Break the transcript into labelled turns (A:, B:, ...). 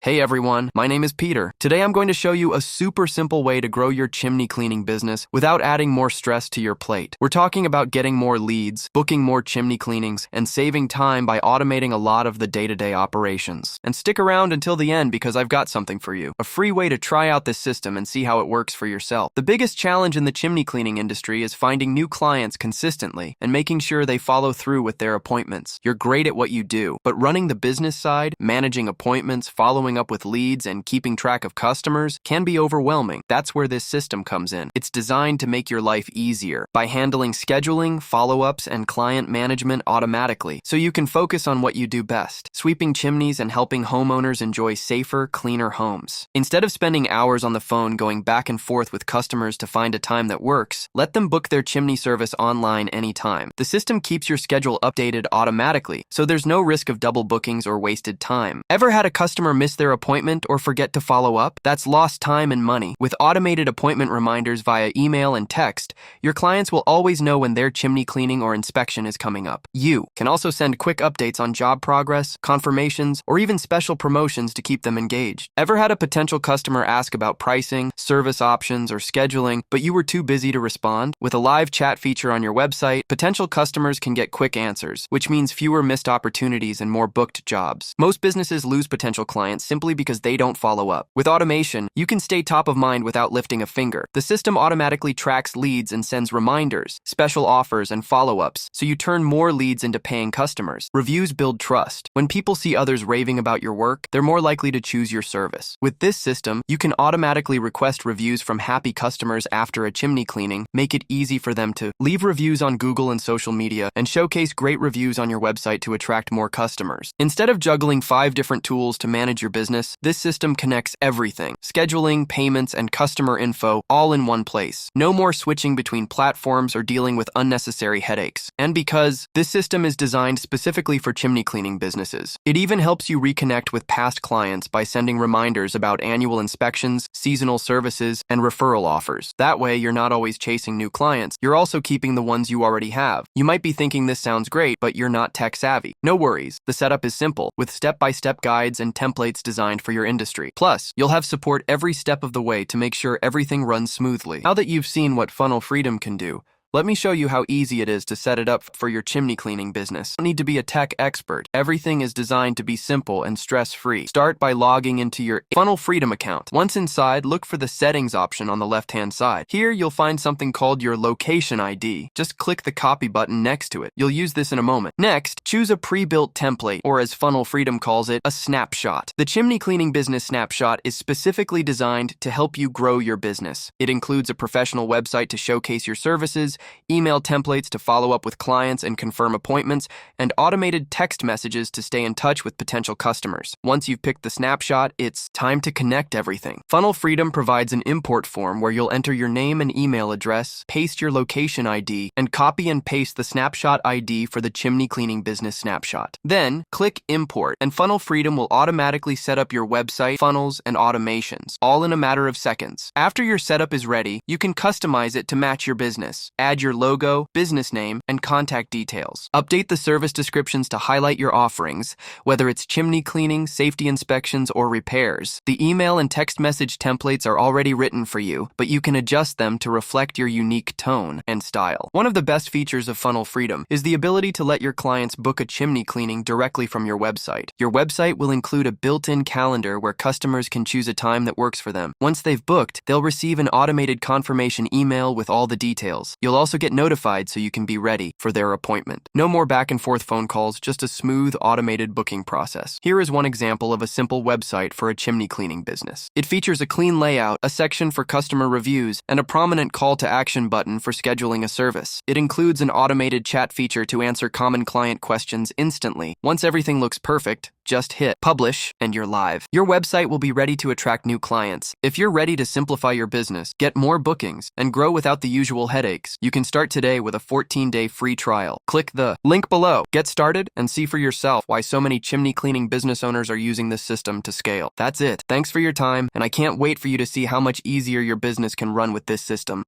A: Hey everyone, my name is Peter. Today I'm going to show you a super simple way to grow your chimney cleaning business without adding more stress to your plate. We're talking about getting more leads, booking more chimney cleanings, and saving time by automating a lot of the day-to-day operations. And stick around until the end because I've got something for you. A free way to try out this system and see how it works for yourself. The biggest challenge in the chimney cleaning industry is finding new clients consistently and making sure they follow through with their appointments. You're great at what you do, but running the business side, managing appointments, following up with leads, and keeping track of customers can be overwhelming. That's where this system comes in. It's designed to make your life easier by handling scheduling, follow-ups, and client management automatically, so you can focus on what you do best, sweeping chimneys and helping homeowners enjoy safer, cleaner homes. Instead of spending hours on the phone going back and forth with customers to find a time that works, let them book their chimney service online anytime. The system keeps your schedule updated automatically, so there's no risk of double bookings or wasted time. Ever had a customer miss their appointment or forget to follow up? That's lost time and money. With automated appointment reminders via email and text, your clients will always know when their chimney cleaning or inspection is coming up. You can also send quick updates on job progress, confirmations, or even special promotions to keep them engaged. Ever had a potential customer ask about pricing, service options, or scheduling, but you were too busy to respond? With a live chat feature on your website, potential customers can get quick answers, which means fewer missed opportunities and more booked jobs. Most businesses lose potential clients simply because they don't follow up. With automation, you can stay top of mind without lifting a finger. The system automatically tracks leads and sends reminders, special offers, and follow-ups, so you turn more leads into paying customers. Reviews build trust. When people see others raving about your work, they're more likely to choose your service. With this system, you can automatically request reviews from happy customers after a chimney cleaning, make it easy for them to leave reviews on Google and social media, and showcase great reviews on your website to attract more customers. Instead of juggling 5 different tools to manage your business, this system connects everything: scheduling, payments, and customer info, all in one place. No more switching between platforms or dealing with unnecessary headaches. And because this system is designed specifically for chimney cleaning businesses, it even helps you reconnect with past clients by sending reminders about annual inspections, seasonal services, and referral offers. That way, you're not always chasing new clients. You're also keeping the ones you already have. You might be thinking this sounds great, but you're not tech savvy. No worries. The setup is simple, with step-by-step guides and templates designed for your industry. Plus, you'll have support every step of the way to make sure everything runs smoothly. Now that you've seen what Funnel Freedom can do, let me show you how easy it is to set it up for your chimney cleaning business. You don't need to be a tech expert. Everything is designed to be simple and stress-free. Start by logging into your Funnel Freedom account. Once inside, look for the settings option on the left-hand side. Here, you'll find something called your location ID. Just click the copy button next to it. You'll use this in a moment. Next, choose a pre-built template, or as Funnel Freedom calls it, a snapshot. The chimney cleaning business snapshot is specifically designed to help you grow your business. It includes a professional website to showcase your services, email templates to follow up with clients and confirm appointments, and automated text messages to stay in touch with potential customers. Once you've picked the snapshot, it's time to connect everything. Funnel Freedom provides an import form where you'll enter your name and email address, paste your location ID, and copy and paste the snapshot ID for the chimney cleaning business snapshot. Then, click Import, and Funnel Freedom will automatically set up your website, funnels, and automations, all in a matter of seconds. After your setup is ready, you can customize it to match your business. Add your logo, business name, and contact details. Update the service descriptions to highlight your offerings, whether it's chimney cleaning, safety inspections, or repairs. The email and text message templates are already written for you, but you can adjust them to reflect your unique tone and style. One of the best features of Funnel Freedom is the ability to let your clients book a chimney cleaning directly from your website. Your website will include a built-in calendar where customers can choose a time that works for them. Once they've booked, they'll receive an automated confirmation email with all the details. You'll also get notified so you can be ready for their appointment. No more back and forth phone calls, just a smooth automated booking process. Here is one example of a simple website for a chimney cleaning business. It features a clean layout, a section for customer reviews, and a prominent call to action button for scheduling a service. It includes an automated chat feature to answer common client questions instantly. Once everything looks perfect, just hit publish and you're live. Your website will be ready to attract new clients. If you're ready to simplify your business, get more bookings, and grow without the usual headaches, you can start today with a 14-day free trial. Click the link below. Get started and see for yourself why so many chimney cleaning business owners are using this system to scale. That's it. Thanks for your time, and I can't wait for you to see how much easier your business can run with this system.